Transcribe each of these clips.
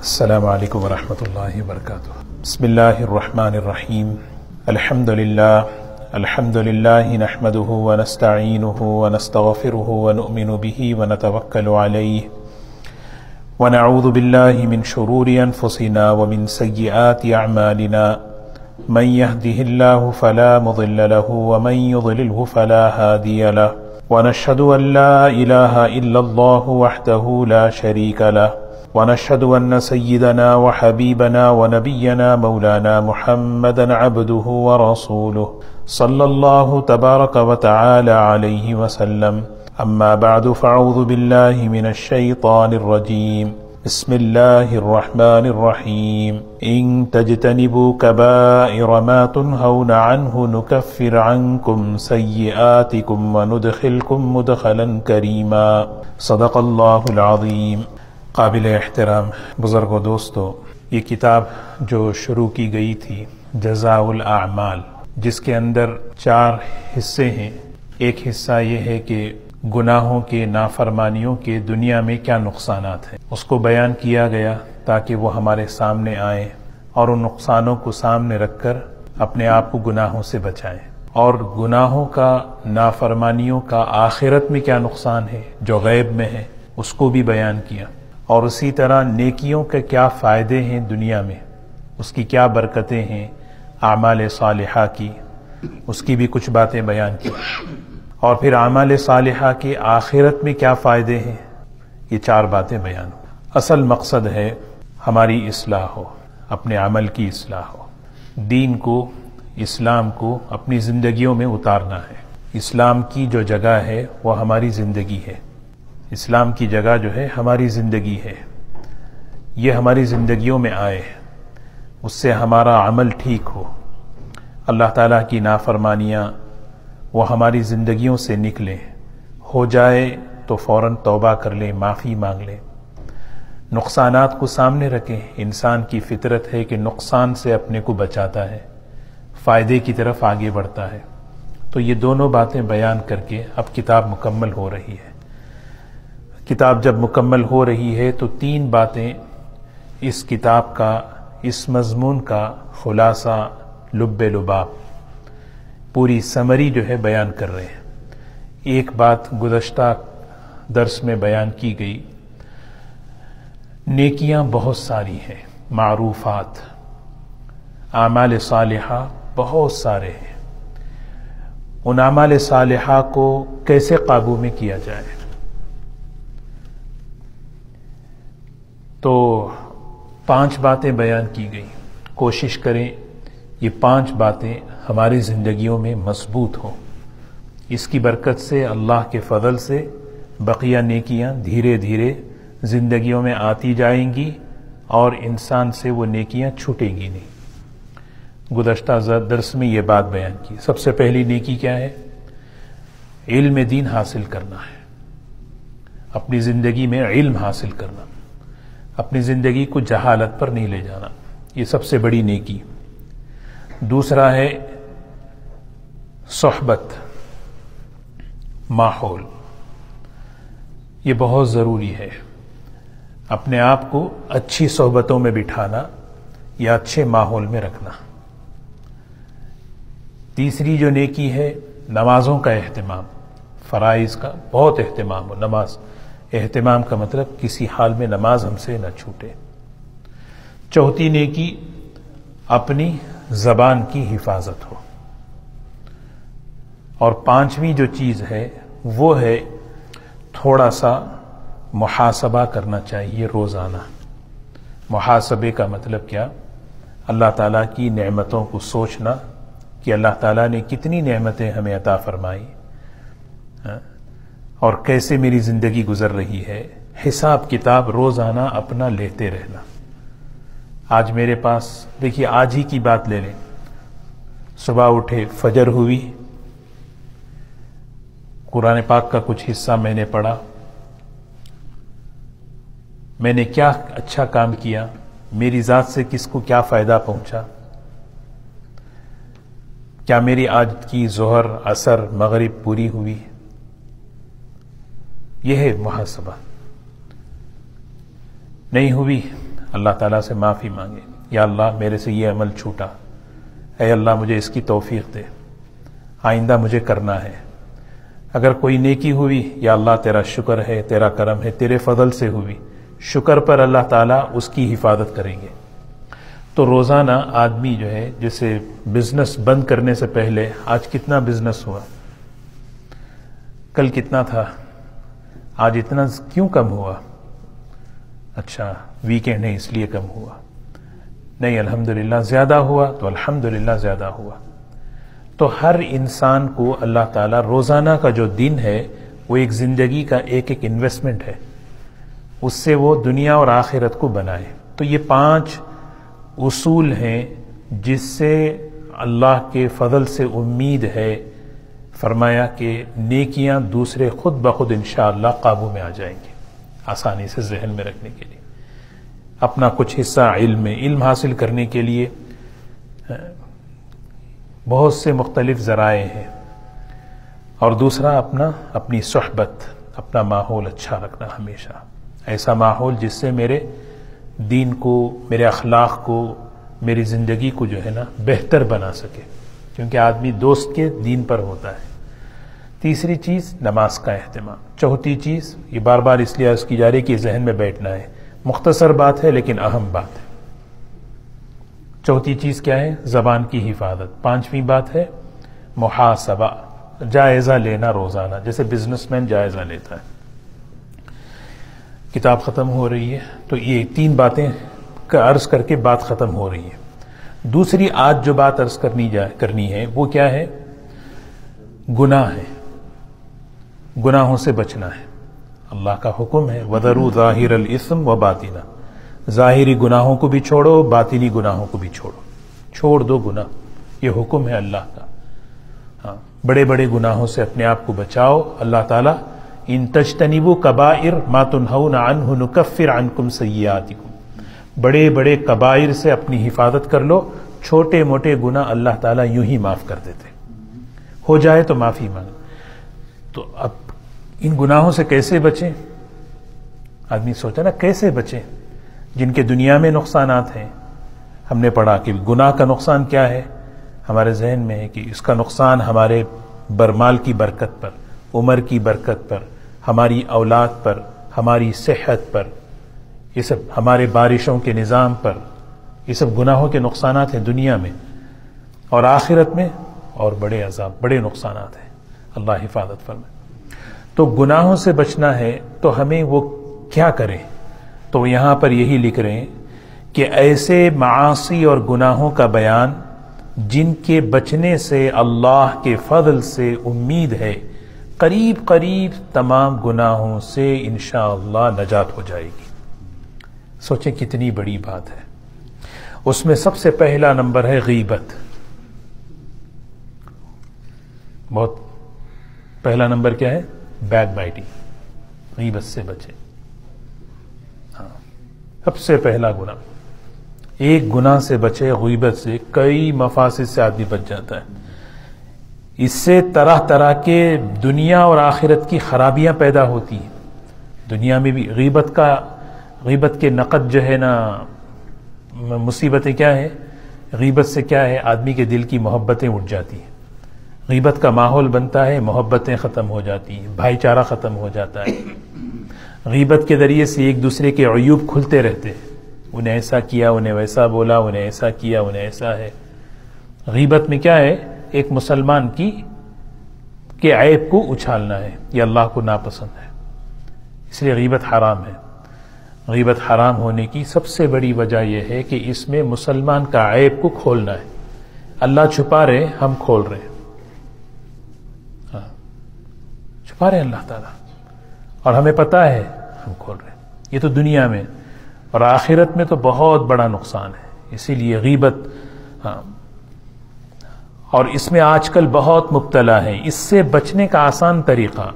السلام علیکم ورحمۃ اللہ وبرکاتہ۔ بسم اللہ الرحمن الرحیم۔ الحمد للہ نحمده ونستعینه ونستغفره ونؤمن به ونتوکل علیہ ونعوذ باللہ من شرور انفسنا ومن سیئات اعمالنا من يهده الله فلا مضل له ومن يضلله فلا هادي له ونشهد ان لا اله الا الله وحده لا شريك له ونشهد أن سيدنا وحبيبنا ونبينا مولانا محمدا عبده ورسوله صلى الله تبارك وتعالى عليه وسلم أما بعد فأعوذ بالله من الشيطان الرجيم بسم الله الرحمن الرحيم إن تجتنبوا كبائر ما تنهون عنه نكفر عنكم سيئاتكم وندخلكم مدخلا كريما صدق الله العظيم۔ قابل احترام بزرگ و دوستو، یہ کتاب جو شروع کی گئی تھی جزاء الاعمال، جس کے اندر 4 حصے ہیں۔ ایک حصہ یہ ہے کہ گناہوں کے، نافرمانیوں کے دنیا میں کیا نقصانات ہیں، اس کو بیان کیا گیا تاکہ وہ ہمارے سامنے آئیں اور ان نقصانوں کو سامنے رکھ کر اپنے آپ کو گناہوں سے بچائیں، اور گناہوں کا، نافرمانیوں کا آخرت میں کیا نقصان ہے جو غیب میں ہے اس کو بھی بیان کیا، اور اسی طرح نیکیوں کے کیا فائدے ہیں دنیا میں، اس کی کیا برکتیں ہیں اعمال صالحہ کی، اس کی بھی کچھ باتیں بیان کی، اور پھر اعمال صالحہ کے آخرت میں کیا فائدے ہیں، یہ 4 باتیں بیان ہو۔ اصل مقصد ہے ہماری اصلاح ہو، اپنے عمل کی اصلاح ہو، دین کو، اسلام کو اپنی زندگیوں میں اتارنا ہے۔ اسلام کی جو جگہ ہے وہ ہماری زندگی ہے، اسلام کی جگہ جو ہے ہماری زندگی ہے، یہ ہماری زندگیوں میں آئے، اس سے ہمارا عمل ٹھیک ہو، اللہ تعالیٰ کی نافرمانیاں وہ ہماری زندگیوں سے نکلیں، ہو جائے تو فوراً توبہ کر لیں، معافی مانگ لیں، نقصانات کو سامنے رکھیں۔ انسان کی فطرت ہے کہ نقصان سے اپنے کو بچاتا ہے، فائدے کی طرف آگے بڑھتا ہے۔ تو یہ دونوں باتیں بیان کر کے اب کتاب مکمل ہو رہی ہے۔ کتاب جب مکمل ہو رہی ہے تو 3 باتیں اس کتاب کا، اس مضمون کا خلاصہ، لب لباب، پوری سمری جو ہے بیان کر رہے ہیں۔ ایک بات گزشتہ درس میں بیان کی گئی، نیکیاں بہت ساری ہیں، معروفات، اعمال صالحہ بہت سارے ہیں، ان اعمال صالحہ کو کیسے قابو میں کیا جائے۔ تو 5 باتیں بیان کی گئی، کوشش کریں یہ 5 باتیں ہماری زندگیوں میں مضبوط ہوں، اس کی برکت سے، اللہ کے فضل سے بقیہ نیکیاں دھیرے دھیرے زندگیوں میں آتی جائیں گی اور انسان سے وہ نیکیاں چھوٹیں گی نہیں۔ گزشتہ درس میں یہ بات بیان کی۔ سب سے پہلی نیکی کیا ہے؟ علم دین حاصل کرنا ہے، اپنی زندگی میں علم حاصل کرنا، اپنی زندگی کو جہالت پر نہیں لے جانا، یہ سب سے بڑی نیکی۔ دوسرا ہے صحبت، ماحول، یہ بہت ضروری ہے، اپنے آپ کو اچھی صحبتوں میں بٹھانا یا اچھے ماحول میں رکھنا۔ تیسری جو نیکی ہے نمازوں کا اہتمام، فرائض کا بہت اہتمام ہو، نماز، اہتمام کا مطلب کسی حال میں نماز ہم سے نہ چھوٹے۔ چوتھی نیکی اپنی زبان کی حفاظت ہو، اور 5ویں جو چیز ہے وہ ہے تھوڑا سا محاسبہ کرنا چاہیے روزانہ۔ محاسبے کا مطلب کیا؟ اللہ تعالیٰ کی نعمتوں کو سوچنا کہ اللہ تعالیٰ نے کتنی نعمتیں ہمیں عطا فرمائی اور کیسے میری زندگی گزر رہی ہے، حساب کتاب روزانہ اپنا لیتے رہنا۔ آج میرے پاس، دیکھیے آج ہی کی بات لے لیں، صبح اٹھے، فجر ہوئی، قرآن پاک کا کچھ حصہ میں نے پڑھا، میں نے کیا اچھا کام کیا، میری ذات سے کس کو کیا فائدہ پہنچا، کیا میری آج کی ظہر، عصر، مغرب پوری ہوئی، یہ ہے محاسبہ۔ نہیں ہوئی، اللہ تعالیٰ سے معافی مانگے، یا اللہ میرے سے یہ عمل چھوٹا، اے اللہ مجھے اس کی توفیق دے، آئندہ مجھے کرنا ہے۔ اگر کوئی نیکی ہوئی، یا اللہ تیرا شکر ہے، تیرا کرم ہے، تیرے فضل سے ہوئی، شکر پر اللہ تعالیٰ اس کی حفاظت کریں گے۔ تو روزانہ آدمی جو ہے، جیسے بزنس بند کرنے سے پہلے آج کتنا بزنس ہوا، کل کتنا تھا، آج اتنا کیوں کم ہوا؟ اچھا ویکینڈ ہے اس لیے کم ہوا، نہیں الحمدللہ زیادہ ہوا تو الحمدللہ زیادہ ہوا۔ تو ہر انسان کو اللہ تعالیٰ روزانہ کا جو دن ہے وہ ایک زندگی کا ایک انویسٹمنٹ ہے، اس سے وہ دنیا اور آخرت کو بنائے۔ تو یہ 5 اصول ہیں جس سے اللہ کے فضل سے امید ہے، فرمایا کہ نیکیاں دوسرے خود بخود انشاءاللہ قابو میں آ جائیں گے، آسانی سے ذہن میں رکھنے کے لیے۔ اپنا کچھ حصہ علم حاصل کرنے کے لیے بہت سے مختلف ذرائع ہیں، اور دوسرا اپنی صحبت، اپنا ماحول اچھا رکھنا، ہمیشہ ایسا ماحول جس سے میرے دین کو، میرے اخلاق کو، میری زندگی کو جو ہے نا بہتر بنا سکے، کیونکہ آدمی دوست کے دین پر ہوتا ہے۔ تیسری چیز نماز کا اہتمام۔ چوتھی چیز، یہ بار بار اس لیے عرض کی جا رہی کہ ذہن میں بیٹھنا ہے، مختصر بات ہے لیکن اہم بات ہے۔ چوتھی چیز کیا ہے؟ زبان کی حفاظت۔ 5ویں بات ہے محاسبہ، جائزہ لینا روزانہ، جیسے بزنس مین جائزہ لیتا ہے۔ کتاب ختم ہو رہی ہے تو یہ 3 باتیں کا عرض کر کے بات ختم ہو رہی ہے۔ دوسری آج جو بات عرض کرنی ہے وہ کیا ہے؟ گناہ ہے، گناہوں سے بچنا ہے۔ اللہ کا حکم ہے وَذَرُوا ظَاهِرَ الْإِثْمِ وَبَاطِنَهُ، ظاہری گناہوں کو بھی چھوڑو، باطنی گناہوں کو بھی چھوڑ دو گناہ، یہ حکم ہے اللہ کا۔ ہاں، بڑے بڑے گناہوں سے اپنے آپ کو بچاؤ۔ اللہ تعالیٰ ان تجتنبوا کبائر ما تنہون عنہ نکفر عنکم سیئاتکم، بڑے بڑے کبائر سے اپنی حفاظت کر لو، چھوٹے موٹے گناہ اللہ تعالیٰ یوں ہی معاف کر دیتے، ہو جائے تو معافی مانگ۔ تو اب ان گناہوں سے کیسے بچیں؟ آدمی سوچا نا کیسے بچیں جن کے دنیا میں نقصانات ہیں۔ ہم نے پڑھا کہ گناہ کا نقصان کیا ہے، ہمارے ذہن میں ہے کہ اس کا نقصان ہمارے برمال کی برکت پر، عمر کی برکت پر، ہماری اولاد پر، ہماری صحت پر، یہ سب ہمارے بارشوں کے نظام پر، یہ سب گناہوں کے نقصانات ہیں دنیا میں، اور آخرت میں اور بڑے عذاب، بڑے نقصانات ہیں، اللہ حفاظت فرمائے۔ تو گناہوں سے بچنا ہے تو ہمیں وہ کیا کریں؟ تو یہاں پر یہی لکھ رہے ہیں کہ ایسے معاصی اور گناہوں کا بیان جن کے بچنے سے اللہ کے فضل سے امید ہے قریب قریب تمام گناہوں سے انشاءاللہ نجات ہو جائے گی۔ سوچیں کتنی بڑی بات ہے۔ اس میں سب سے پہلا نمبر ہے غیبت۔ بہت پہلا نمبر کیا ہے؟ بیک بائٹنگ، غیبت سے بچیں۔ ہاں، سب سے پہلا گناہ، ایک گناہ سے بچے، غیبت سے کئی مفاسد سے آدمی بچ جاتا ہے۔ اس سے طرح طرح کے دنیا اور آخرت کی خرابیاں پیدا ہوتی ہیں۔ دنیا میں بھی غیبت کے نقد جو ہے نا، مصیبتیں کیا ہے؟ غیبت سے کیا ہے؟ آدمی کے دل کی محبتیں اٹھ جاتی ہیں، غیبت کا ماحول بنتا ہے، محبتیں ختم ہو جاتی ہیں، بھائی چارہ ختم ہو جاتا ہے۔ غیبت کے ذریعے سے ایک دوسرے کے عیوب کھلتے رہتے ہیں، انہیں ایسا کیا، انہیں ویسا بولا، انہیں ایسا کیا، انہیں ایسا ہے۔ غیبت میں کیا ہے؟ ایک مسلمان کے عیب کو اچھالنا ہے، یہ اللہ کو ناپسند ہے، اس لیے غیبت حرام ہے۔ غیبت حرام ہونے کی سب سے بڑی وجہ یہ ہے کہ اس میں مسلمان کا عیب کو کھولنا ہے۔ اللہ چھپا رہے، ہم کھول رہے ہیں، چھپا رہے اللہ تعالیٰ، اور ہمیں پتہ ہے ہم کھول رہے ہیں۔ یہ تو دنیا میں، اور آخرت میں تو بہت بڑا نقصان ہے۔ اسی لیے غیبت، اور اس میں آج کل بہت مبتلا ہے۔ اس سے بچنے کا آسان طریقہ،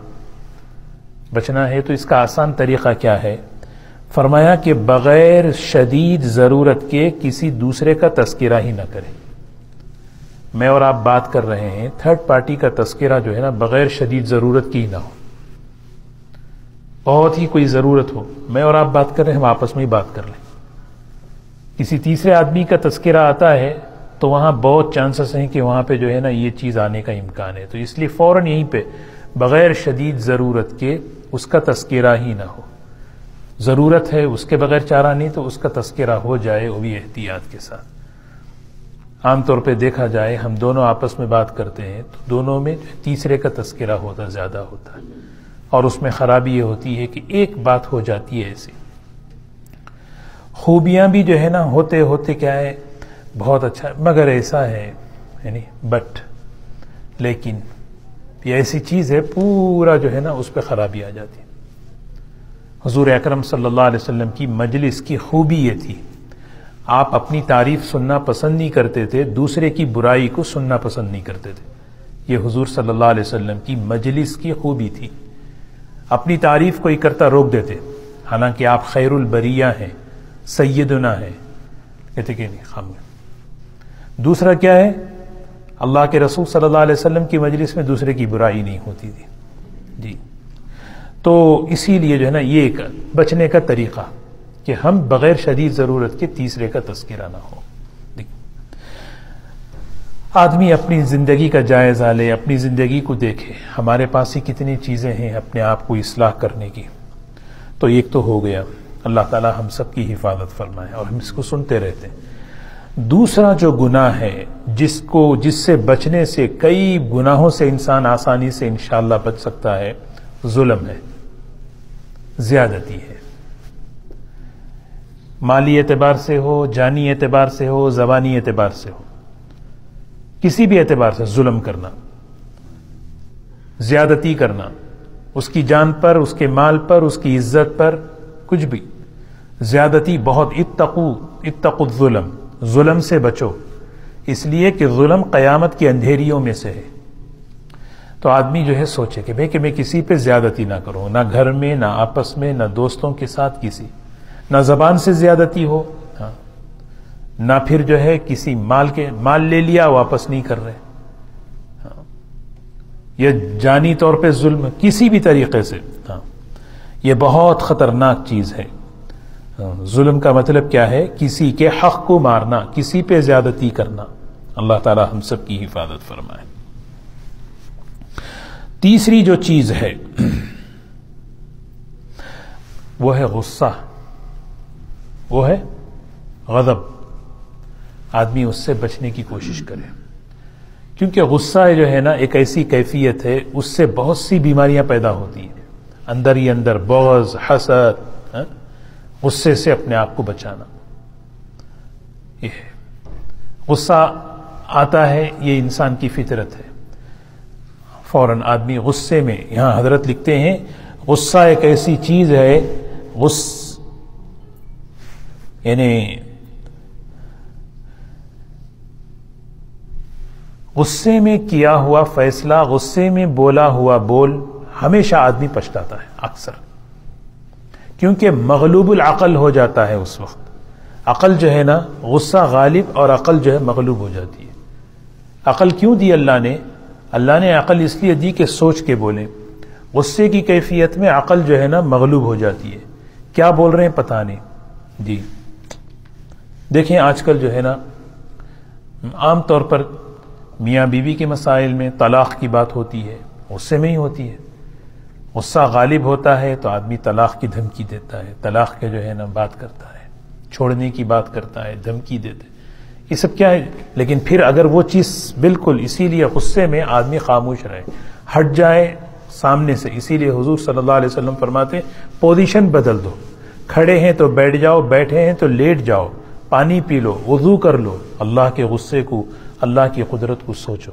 بچنا ہے تو اس کا آسان طریقہ کیا ہے؟ فرمایا کہ بغیر شدید ضرورت کے کسی دوسرے کا تذکرہ ہی نہ کریں۔ میں اور آپ بات کر رہے ہیں، تھرڈ پارٹی کا تذکرہ جو ہے نا بغیر شدید ضرورت کی ہی نہ ہو۔ بہت ہی کوئی ضرورت ہو، میں اور آپ بات کر رہے ہیں، ہم آپس میں ہی بات کر لیں، کسی تیسرے آدمی کا تذکرہ آتا ہے تو وہاں بہت چانسز ہیں کہ وہاں پہ جو ہے نا یہ چیز آنے کا امکان ہے، تو اس لیے فوراً یہیں پہ بغیر شدید ضرورت کے اس کا تذکرہ ہی نہ ہو. ضرورت ہے اس کے بغیر چارہ نہیں، تو اس کا تذکرہ ہو جائے، وہ بھی احتیاط کے ساتھ. عام طور پہ دیکھا جائے ہم دونوں آپس میں بات کرتے ہیں تو دونوں میں تیسرے کا تذکرہ ہوتا زیادہ ہوتا ہے، اور اس میں خرابی یہ ہوتی ہے کہ ایک بات ہو جاتی ہے ایسی. خوبیاں بھی جو ہے نا ہوتے ہوتے کیا ہے بہت اچھا، مگر ایسا ہے یعنی بٹ لیکن یہ ایسی چیز ہے پورا جو ہے نا اس پہ خرابی آ جاتی ہے. حضور اکرم صلی اللہ علیہ وسلم کی مجلس کی خوبی یہ تھی، آپ اپنی تعریف سننا پسند نہیں کرتے تھے، دوسرے کی برائی کو سننا پسند نہیں کرتے تھے. یہ حضور صلی اللہ علیہ وسلم کی مجلس کی خوبی تھی. اپنی تعریف کوئی کرتا روک دیتے، حالانکہ آپ خیر البریہ ہیں، سیدنا ہے، کہتے کہ نہیں خام. دوسرا کیا ہے، اللہ کے رسول صلی اللہ علیہ وسلم کی مجلس میں دوسرے کی برائی نہیں ہوتی تھی. جی تو اسی لیے جو ہے نا یہ ایک بچنے کا طریقہ کہ ہم بغیر شدید ضرورت کے تیسرے کا تذکرہ نہ ہو. آدمی اپنی زندگی کا جائزہ لے، اپنی زندگی کو دیکھے، ہمارے پاس ہی کتنی چیزیں ہیں اپنے آپ کو اصلاح کرنے کی. تو ایک تو ہو گیا، اللہ تعالی ہم سب کی حفاظت فرمائے اور ہم اس کو سنتے رہتے ہیں. دوسرا جو گناہ ہے جس سے بچنے سے کئی گناہوں سے انسان آسانی سے انشاءاللہ بچ سکتا ہے، ظلم ہے، زیادتی ہے. مالی اعتبار سے ہو، جانی اعتبار سے ہو، زبانی اعتبار سے ہو، کسی بھی اعتبار سے ظلم کرنا، زیادتی کرنا، اس کی جان پر، اس کے مال پر، اس کی عزت پر، کچھ بھی زیادتی بہت. اتقوا الظلم، ظلم سے بچو، اس لیے کہ ظلم قیامت کی اندھیریوں میں سے ہے. تو آدمی جو ہے سوچے کہ میں کسی پہ زیادتی نہ کروں، نہ گھر میں، نہ آپس میں، نہ دوستوں کے ساتھ کسی، نہ زبان سے زیادتی ہو، نہ پھر جو ہے کسی مال لے لیا واپس نہیں کر رہے، یا جانی طور پہ ظلم کسی بھی طریقے سے. یہ بہت خطرناک چیز ہے. ظلم کا مطلب کیا ہے؟ کسی کے حق کو مارنا، کسی پہ زیادتی کرنا. اللہ تعالی ہم سب کی حفاظت فرمائے. تیسری جو چیز ہے وہ ہے غصہ، وہ ہے غضب. آدمی اس سے بچنے کی کوشش کرے، کیونکہ غصہ جو ہے نا ایک ایسی کیفیت ہے، اس سے بہت سی بیماریاں پیدا ہوتی ہیں اندر ہی اندر. بغض، حسد، غصے سے اپنے آپ کو بچانا. یہ ہے غصہ آتا ہے، یہ انسان کی فطرت ہے. فوراً آدمی غصے میں، یہاں حضرت لکھتے ہیں غصہ ایک ایسی چیز ہے، یعنی غصے میں کیا ہوا فیصلہ، غصے میں بولا ہوا بول ہمیشہ آدمی پچھتاتا ہے اکثر، کیونکہ مغلوب العقل ہو جاتا ہے اس وقت. عقل جو ہے نا غصہ غالب اور عقل جو ہے مغلوب ہو جاتی ہے. عقل کیوں دی اللہ نے؟ اللہ نے عقل اس لیے دی کہ سوچ کے بولیں. غصے کی کیفیت میں عقل جو ہے نا مغلوب ہو جاتی ہے، کیا بول رہے ہیں پتہ نہیں. جی دیکھیں آج کل جو ہے نا عام طور پر میاں بیوی کے مسائل میں طلاق کی بات ہوتی ہے، غصے میں ہی ہوتی ہے. غصہ غالب ہوتا ہے تو آدمی طلاق کی دھمکی دیتا ہے، طلاق کے جو ہے نا بات کرتا ہے، چھوڑنے کی بات کرتا ہے، دھمکی دیتے. یہ سب کیا ہے؟ لیکن پھر اگر وہ چیز بالکل، اسی لیے غصے میں آدمی خاموش رہے، ہٹ جائے سامنے سے. اسی لیے حضور صلی اللہ علیہ وسلم فرماتے پوزیشن بدل دو، کھڑے ہیں تو بیٹھ جاؤ، بیٹھے ہیں تو لیٹ جاؤ، پانی پی لو، وضو کر لو. اللہ کے غصے کو، اللہ کی قدرت کو سوچو.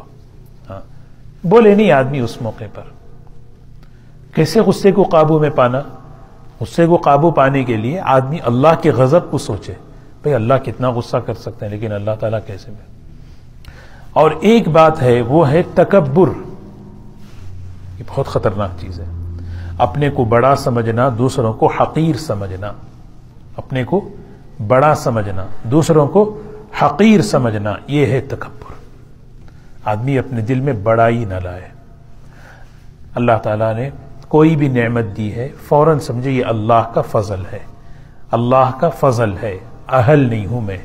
بولے نہیں آدمی اس موقع پر. کیسے غصے کو قابو میں پانا؟ غصے کو قابو پانے کے لیے آدمی اللہ کے غضب کو سوچے. بھئی اللہ کتنا غصہ کر سکتے ہیں، لیکن اللہ تعالیٰ کیسے میں. اور ایک بات ہے، وہ ہے تکبر. یہ بہت خطرناک چیز ہے. اپنے کو بڑا سمجھنا، دوسروں کو حقیر سمجھنا. اپنے کو بڑا سمجھنا، دوسروں کو حقیر سمجھنا، یہ ہے تکبر. آدمی اپنے دل میں بڑائی نہ لائے. اللہ تعالیٰ نے کوئی بھی نعمت دی ہے، فوراً سمجھے یہ اللہ کا فضل ہے، اللہ کا فضل ہے. اہل نہیں ہوں میں.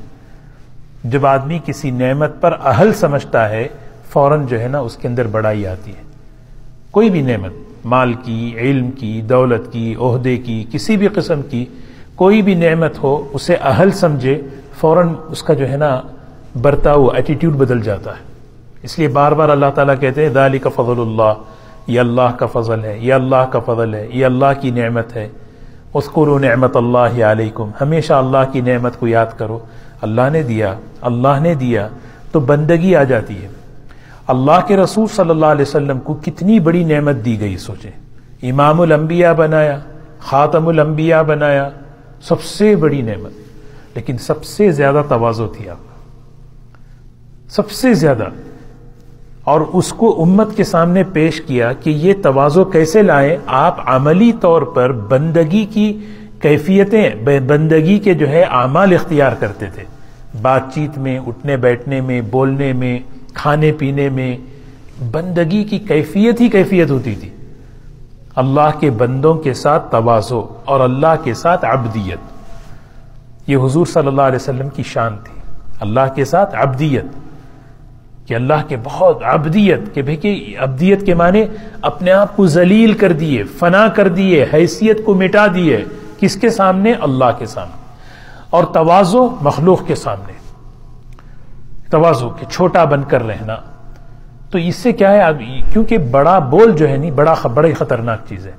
جب آدمی کسی نعمت پر اہل سمجھتا ہے فوراً جو ہے نا اس کے اندر بڑائی آتی ہے. کوئی بھی نعمت، مال کی، علم کی، دولت کی، عہدے کی، کسی بھی قسم کی کوئی بھی نعمت ہو، اسے اہل سمجھے فوراً اس کا جو ہے نا برتاؤ، ایٹیٹیوڈ بدل جاتا ہے. اس لیے بار بار اللہ تعالیٰ کہتے ہیں ذالک فضل اللہ، یہ اللہ کا فضل ہے، یہ اللہ کا فضل ہے، یہ اللہ کی نعمت ہے. اذکروا نعمت اللہ علیکم، ہمیشہ اللہ کی نعمت کو یاد کرو. اللہ نے دیا، اللہ نے دیا تو بندگی آ جاتی ہے. اللہ کے رسول صلی اللہ علیہ وسلم کو کتنی بڑی نعمت دی گئی سوچیں. امام الانبیاء بنایا، خاتم الانبیاء بنایا، سب سے بڑی نعمت. لیکن سب سے زیادہ تواضع تھی آپ کا، سب سے زیادہ. اور اس کو امت کے سامنے پیش کیا کہ یہ تواضع کیسے لائیں. آپ عملی طور پر بندگی کی کیفیتیں، بندگی کے جو ہے اعمال اختیار کرتے تھے. بات چیت میں، اٹھنے بیٹھنے میں، بولنے میں، کھانے پینے میں بندگی کی کیفیت ہی کیفیت ہوتی تھی. اللہ کے بندوں کے ساتھ تواضع اور اللہ کے ساتھ عبدیت، یہ حضور صلی اللہ علیہ وسلم کی شان تھی. اللہ کے ساتھ عبدیت، کہ اللہ کے بہت عبدیت، کہ بھئی عبدیت کے معنی اپنے آپ کو ذلیل کر دیے، فنا کر دیے، حیثیت کو مٹا دیے. کس کے سامنے؟ اللہ کے سامنے. اور تواضع مخلوق کے سامنے، تواضع کہ چھوٹا بن کر رہنا. تو اس سے کیا ہے، کیونکہ بڑا بول جو ہے نہیں، بڑی خطرناک چیز ہے.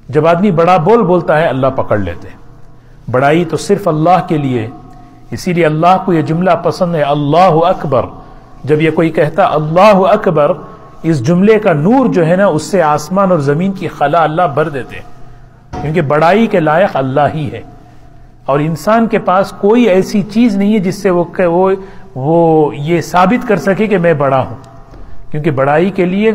جب آدمی بڑا بول بولتا ہے اللہ پکڑ لیتے ہیں. بڑائی تو صرف اللہ کے لیے. اسی لیے اللہ کو یہ جملہ پسند ہے، اللہ اکبر. جب یہ کوئی کہتا اللہ اکبر، اس جملے کا نور جو ہے نا اس سے آسمان اور زمین کی خلا اللہ بھر دیتے ہیں. کیونکہ بڑائی کے لائق اللہ ہی ہے. اور انسان کے پاس کوئی ایسی چیز نہیں ہے جس سے وہ یہ ثابت کر سکے کہ میں بڑا ہوں. کیونکہ بڑائی کے لیے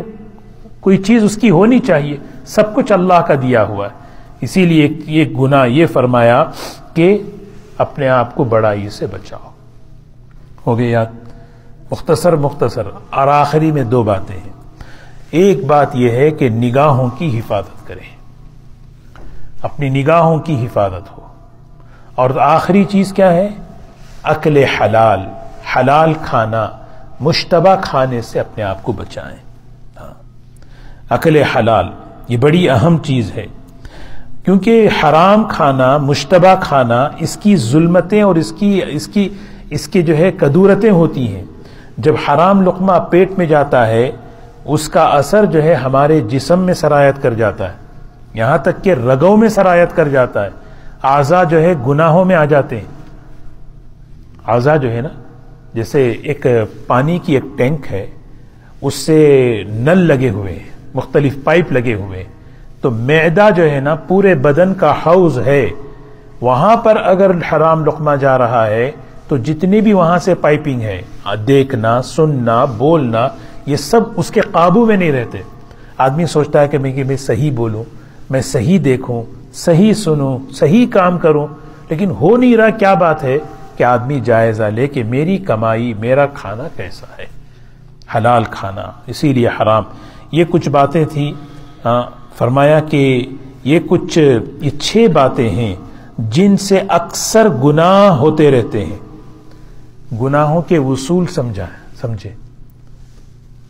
کوئی چیز اس کی ہونی چاہیے. سب کچھ اللہ کا دیا ہوا ہے. اسی لیے یہ گناہ یہ فرمایا کہ اپنے آپ کو بڑائی سے بچاؤ. ہو گئے یاد؟ مختصر اور آخری میں دو باتیں ہیں. ایک بات یہ ہے کہ نگاہوں کی حفاظت کریں، اپنی نگاہوں کی حفاظت ہو. اور آخری چیز کیا ہے؟ اکل حلال، حلال کھانا، مشتبہ کھانے سے اپنے آپ کو بچائیں. اکل حلال یہ بڑی اہم چیز ہے. کیونکہ حرام کھانا، مشتبہ کھانا، اس کی ظلمتیں اور اس کی جو ہے کدورتیں ہوتی ہیں. جب حرام لقمہ پیٹ میں جاتا ہے اس کا اثر جو ہے ہمارے جسم میں سرایت کر جاتا ہے، یہاں تک کہ رگوں میں سرایت کر جاتا ہے. اعضاء جو ہے گناہوں میں آ جاتے ہیں. اعضاء جو ہے نا، جیسے ایک پانی کی ایک ٹینک ہے، اس سے نل لگے ہوئے ہیں، مختلف پائپ لگے ہوئے ہیں. تو معدہ جو ہے نا پورے بدن کا حوض ہے. وہاں پر اگر حرام لقمہ جا رہا ہے تو جتنی بھی وہاں سے پائپنگ ہے، دیکھنا، سننا، بولنا، یہ سب اس کے قابو میں نہیں رہتے. آدمی سوچتا ہے کہ میں صحیح بولوں، میں صحیح دیکھوں، صحیح سنوں، صحیح کام کروں، لیکن ہو نہیں رہا. کیا بات ہے کہ آدمی جائزہ لے کہ میری کمائی، میرا کھانا کیسا ہے، حلال کھانا. اسی لیے حرام. یہ کچھ باتیں تھیں. فرمایا کہ یہ 6 باتیں ہیں جن سے اکثر گناہ ہوتے رہتے ہیں. گناہوں کے اصول سمجھے.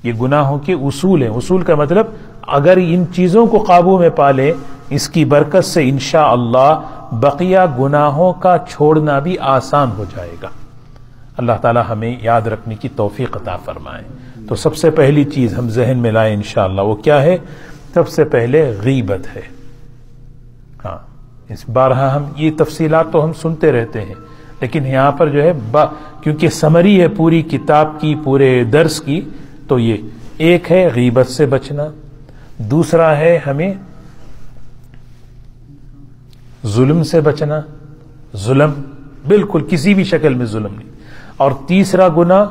یہ گناہوں کے اصول ہیں. اصول کا مطلب اگر ان چیزوں کو قابو میں پا لیں، اس کی برکت سے انشاءاللہ بقیہ گناہوں کا چھوڑنا بھی آسان ہو جائے گا. اللہ تعالی ہمیں یاد رکھنے کی توفیق عطا فرمائے. تو سب سے پہلی چیز ہم ذہن میں لائیں انشاءاللہ، وہ کیا ہے؟ سب سے پہلے غیبت ہے. ہاں، اس بارہا ہم یہ تفصیلات تو ہم سنتے رہتے ہیں، لیکن یہاں پر جو ہے کیونکہ سمری ہے پوری کتاب کی، پورے درس کی، تو یہ ایک ہے غیبت سے بچنا. دوسرا ہے ہمیں ظلم سے بچنا. ظلم بالکل کسی بھی شکل میں ظلم نہیں. اور تیسرا گناہ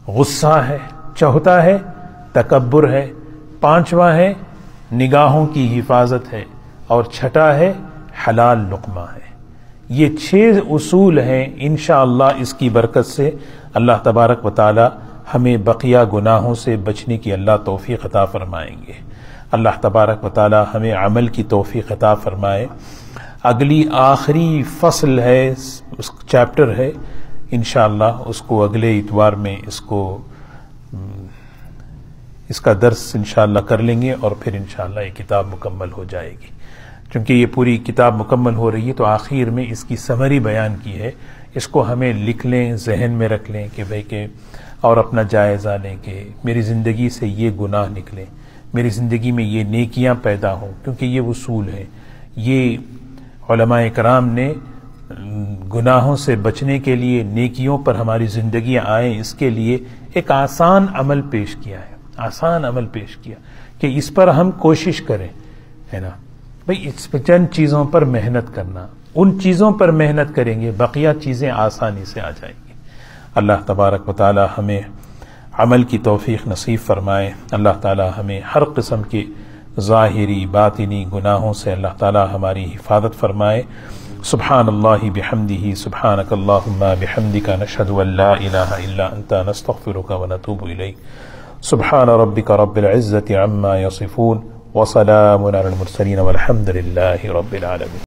غصہ ہے. چوتھا ہے تکبر ہے. پانچواں ہے نگاہوں کی حفاظت ہے. اور چھٹا ہے حلال لقمہ ہے. یہ 6 اصول ہیں. انشاءاللہ اس کی برکت سے اللہ تبارک و تعالی ہمیں بقیہ گناہوں سے بچنے کی اللہ توفیق عطا فرمائیں گے. اللہ تبارک و تعالی ہمیں عمل کی توفیق عطا فرمائے. اگلی آخری فصل ہے، اس چیپٹر ہے، انشاءاللہ اس کو اگلے اتوار میں اس کا درس انشاءاللہ کر لیں گے، اور پھر انشاءاللہ یہ کتاب مکمل ہو جائے گی۔ چونکہ یہ پوری کتاب مکمل ہو رہی ہے تو آخر میں اس کی سمری بیان کی ہے، اس کو ہمیں لکھ لیں، ذہن میں رکھ لیں کہ بھئی کہ اور اپنا جائزہ لیں کہ میری زندگی سے یہ گناہ نکلیں، میری زندگی میں یہ نیکیاں پیدا ہوں، کیونکہ یہ اصول ہیں۔ یہ علماء کرام نے گناہوں سے بچنے کے لیے، نیکیوں پر ہماری زندگیاں آئیں، اس کے لیے ایک آسان عمل پیش کیا ہے، آسان عمل پیش کیا کہ اس پر ہم کوشش کریں، ہے نا بھئی، اس پہ چند چیزوں پر محنت کرنا، ان چیزوں پر محنت کریں گے، بقیہ چیزیں آسانی سے آ جائیں گی۔ اللہ تبارک و تعالی ہمیں عمل کی توفیق نصیب فرمائے۔ اللہ تعالی ہمیں ہر قسم کے ظاہری باطنی گناہوں سے اللہ تعالی ہماری حفاظت فرمائے۔ سبحان اللہ بحمدہ، سبحانک اللہم بحمدک، نشہد ان لا الہ الا انت، نستغفرک ونتوب الیک۔ سبحان ربک رب العزة عما یصفون، وسلام علی المرسلین، والحمد للہ رب العالمین۔